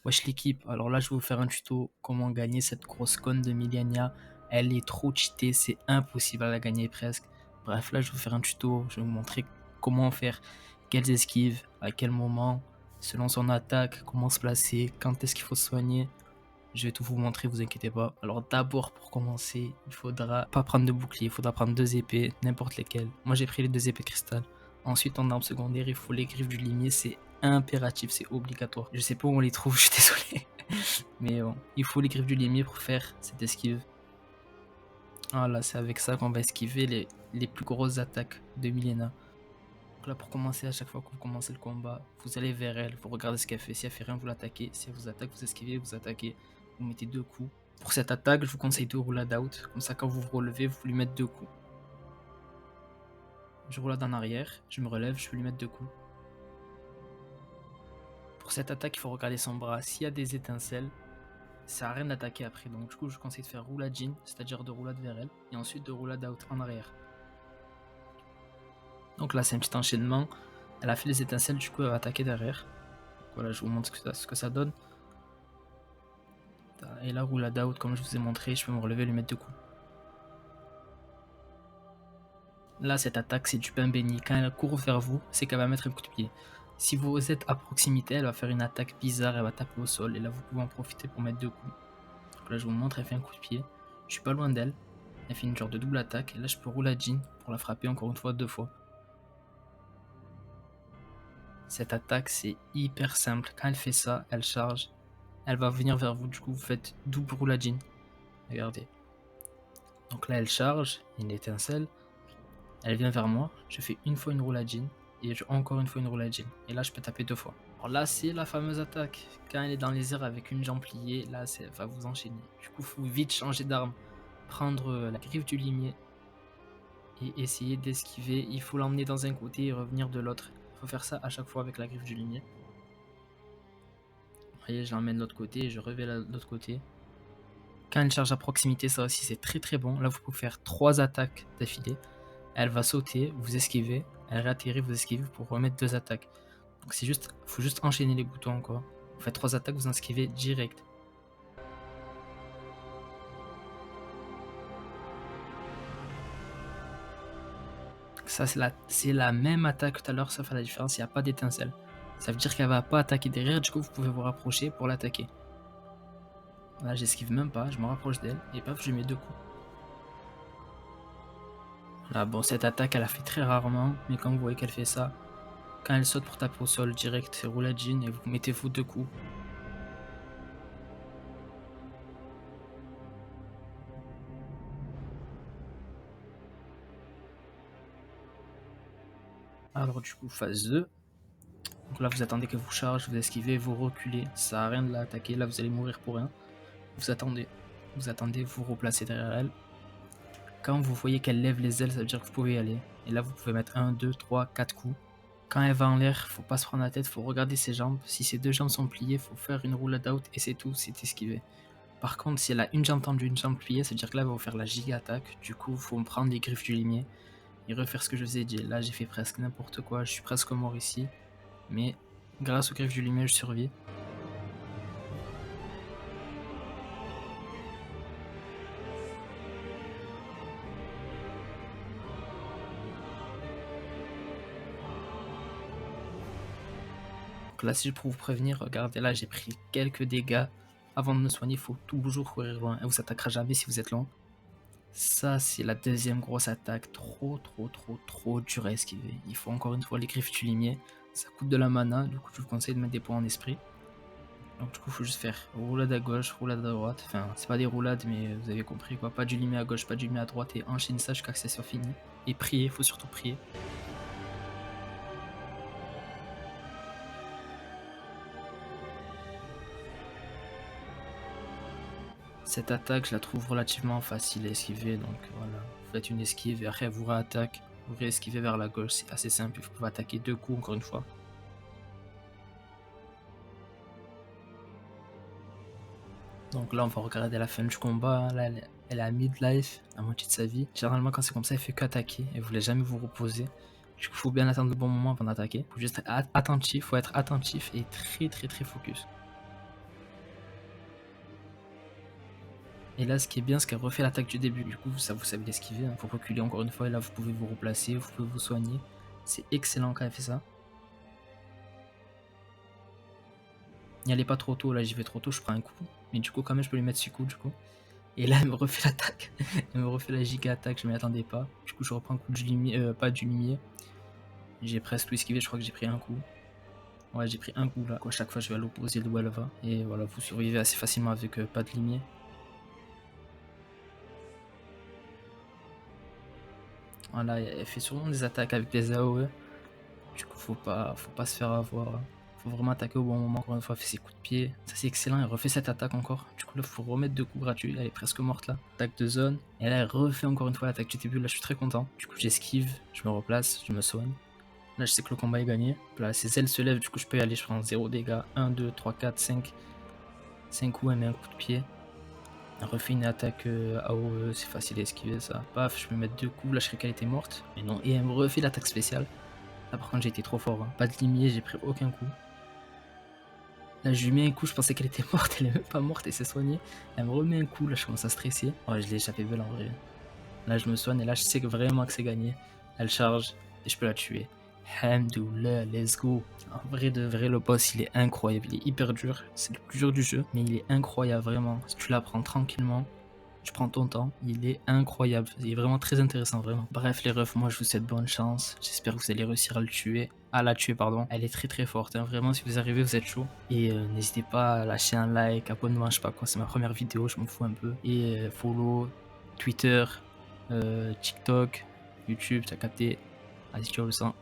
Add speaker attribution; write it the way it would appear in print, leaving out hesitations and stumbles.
Speaker 1: Wesh l'équipe, alors là je vais vous faire un tuto comment gagner cette grosse conne de Milenia. Elle est trop cheatée, c'est impossible à la gagner presque. Bref, là je vais vous faire un tuto, je vais vous montrer comment faire, quelles esquives, à quel moment, selon son attaque, comment se placer, quand est-ce qu'il faut se soigner. Je vais tout vous montrer, vous inquiétez pas. Alors d'abord pour commencer, il faudra pas prendre de bouclier, il faudra prendre deux épées, n'importe lesquelles. Moi j'ai pris les deux épées cristal. Ensuite en arme secondaire, il faut les griffes du limier, c'est impératif, c'est obligatoire. Je sais pas où on les trouve, je suis désolé. Mais bon, il faut les griffes du limier pour faire cette esquive. Voilà, c'est avec ça qu'on va esquiver les plus grosses attaques de Milena. Donc là pour commencer, à chaque fois que vous commencez le combat, vous allez vers elle, vous regardez ce qu'elle fait. Si elle fait rien, vous l'attaquez. Si elle vous attaque, vous esquivez, vous attaquez. Vous mettez deux coups. Pour cette attaque, je vous conseille de roulade out. Comme ça, quand vous vous relevez, vous lui mettez deux coups. Je roulade en arrière, je me relève, je vais lui mettre deux coups. Pour cette attaque, il faut regarder son bras. S'il y a des étincelles, ça sert à rien d'attaquer après. Donc du coup, je vous conseille de faire roulade in, c'est-à-dire de roulade vers elle, et ensuite de roulade out en arrière. Donc là, c'est un petit enchaînement. Elle a fait les étincelles, du coup, elle va attaquer derrière. Voilà, je vous montre ce que ça donne. Et là, roulade out, comme je vous ai montré, je peux me relever et lui mettre deux coups. Là, cette attaque, c'est du pain béni. Quand elle court vers vous, c'est qu'elle va mettre un coup de pied. Si vous êtes à proximité, elle va faire une attaque bizarre, elle va taper au sol. Et là, vous pouvez en profiter pour mettre deux coups. Donc là, je vous montre, elle fait un coup de pied. Je suis pas loin d'elle. Elle fait une genre de double attaque. Et là, je peux rouler à Jean pour la frapper encore une fois, deux fois. Cette attaque, c'est hyper simple. Quand elle fait ça, elle charge. Elle va venir vers vous. Du coup, vous faites double roule à Jean. Regardez. Donc là, elle charge. Une étincelle. Elle vient vers moi, je fais une fois une roule à jean et encore une fois une roule à jean. Et là, je peux taper deux fois. Alors là, c'est la fameuse attaque. Quand elle est dans les airs avec une jambe pliée, là, ça va vous enchaîner. Du coup, il faut vite changer d'arme, prendre la griffe du limier et essayer d'esquiver. Il faut l'emmener dans un côté et revenir de l'autre. Il faut faire ça à chaque fois avec la griffe du limier. Vous voyez, je l'emmène de l'autre côté et je reviens de l'autre côté. Quand elle charge à proximité, ça aussi, c'est très très bon. Là, vous pouvez faire 3 attaques d'affilée. Elle va sauter, vous esquivez, elle réatterrit, vous esquivez pour remettre deux attaques. Donc c'est juste, faut juste enchaîner les boutons quoi. Vous faites 3 attaques, vous esquivez direct. Ça c'est la même attaque que tout à l'heure, sauf à la différence, il n'y a pas d'étincelle. Ça veut dire qu'elle va pas attaquer derrière, du coup vous pouvez vous rapprocher pour l'attaquer. Là j'esquive même pas, je me rapproche d'elle et paf je lui mets deux coups. Là bon cette attaque elle a fait très rarement, mais quand vous voyez qu'elle fait ça, quand elle saute pour taper au sol direct, c'est roule à jean et vous mettez vous deux coups. Alors du coup phase 2. Donc là vous attendez que vous charge, vous esquivez, vous reculez, ça sert à rien de l'attaquer, là vous allez mourir pour rien. Vous attendez, vous replacez derrière elle. Quand vous voyez qu'elle lève les ailes, ça veut dire que vous pouvez y aller. Et là vous pouvez mettre 1, 2, 3, 4 coups. Quand elle va en l'air, faut pas se prendre la tête, faut regarder ses jambes. Si ses deux jambes sont pliées, faut faire une roulade out et c'est tout, c'est esquivé. Par contre, si elle a une jambe tendue, une jambe pliée, ça veut dire que là elle va vous faire la giga attaque. Du coup, faut me prendre les griffes du limier et refaire ce que je vous ai dit. Là j'ai fait presque n'importe quoi, je suis presque mort ici. Mais grâce aux griffes du limier, je survis. Donc là, si je peux vous prévenir, regardez là, j'ai pris quelques dégâts. Avant de me soigner, il faut toujours courir loin. Elle vous attaquera jamais si vous êtes loin. Ça, c'est la deuxième grosse attaque. Trop dur à esquiver. Il faut encore une fois les griffes du limier. Ça coûte de la mana, du coup, je vous conseille de mettre des points en esprit. Donc, du coup, il faut juste faire roulade à gauche, roulade à droite. Enfin, c'est pas des roulades, mais vous avez compris quoi. Pas du limier à gauche, pas du limier à droite. Et enchaîne ça jusqu'à ce que ça soit fini. Et prier, il faut surtout prier. Cette attaque, je la trouve relativement facile à esquiver, donc voilà, vous faites une esquive et après vous réattaquez, vous réesquivez vers la gauche, c'est assez simple, vous pouvez attaquer deux coups encore une fois. Donc là on va regarder la fin du combat, là elle est à midlife, la moitié de sa vie. Généralement quand c'est comme ça, elle fait qu'attaquer, elle voulait jamais vous reposer. Du coup faut bien attendre le bon moment avant d'attaquer, faut juste être attentif, faut être attentif et très focus. Et là, ce qui est bien, c'est qu'elle refait l'attaque du début. Du coup, ça, vous savez l'esquiver, hein. Faut reculer encore une fois, et là, vous pouvez vous replacer, vous pouvez vous soigner. C'est excellent quand elle fait ça. N'y allez pas trop tôt, là, j'y vais trop tôt, je prends un coup. Mais du coup, quand même, je peux lui mettre 6 coups, du coup. Et là, elle me refait l'attaque. Elle me refait la giga attaque, je m'y attendais pas. Du coup, je reprends un coup de limier, pas du limier. J'ai presque tout esquivé, je crois que j'ai pris un coup. Ouais, j'ai pris un coup là. À chaque fois, je vais à l'opposé d'où elle va. Et voilà, vous survivez assez facilement avec pas de limier. Voilà, elle fait sûrement des attaques avec des AOE. Du coup, faut pas se faire avoir, hein. Faut vraiment attaquer au bon moment. Encore une fois, elle fait ses coups de pied. Ça, c'est excellent. Elle refait cette attaque encore. Du coup, là, faut remettre 2 coups gratuits. Elle est presque morte là. Attaque de zone. Et là, elle refait encore une fois l'attaque du début. Là, je suis très content. Du coup, j'esquive. Je me replace. Je me soigne. Là, je sais que le combat est gagné. Là, ses ailes se lèvent. Du coup, je peux y aller. Je prends 0 dégâts. 1, 2, 3, 4, 5. 5 coups. Elle met un coup de pied. Elle refait une attaque AOE. C'est facile à esquiver ça. Paf, je peux mettre 2 coups. Là, je serais qu'elle était morte. Mais non. Et elle me refait l'attaque spéciale. Là, par contre, j'ai été trop fort, hein. Pas de limier. J'ai pris aucun coup. Là, je lui mets un coup, je pensais qu'elle était morte, elle est même pas morte, elle s'est soignée. Elle me remet un coup, là, je commence à stresser. Ouais, je l'ai échappé belle en vrai. Là, je me soigne et là, je sais que vraiment que c'est gagné. Elle charge et je peux la tuer. Hamdoulah, let's go. En vrai de vrai, le boss, il est incroyable. Il est hyper dur. C'est le plus dur du jeu, mais il est incroyable, vraiment. Si tu l'apprends tranquillement, tu prends ton temps, il est incroyable. Il est vraiment très intéressant, vraiment. Bref, les refs, moi je vous souhaite bonne chance. J'espère que vous allez réussir à le tuer. À la tuer, pardon. Elle est très très forte, hein. Vraiment, si vous arrivez, vous êtes chaud. Et n'hésitez pas à lâcher un like, abonnement, je sais pas quoi. C'est ma première vidéo, je m'en fous un peu. Et follow, Twitter, TikTok, YouTube, t'as capté. Allez, ciao le sang.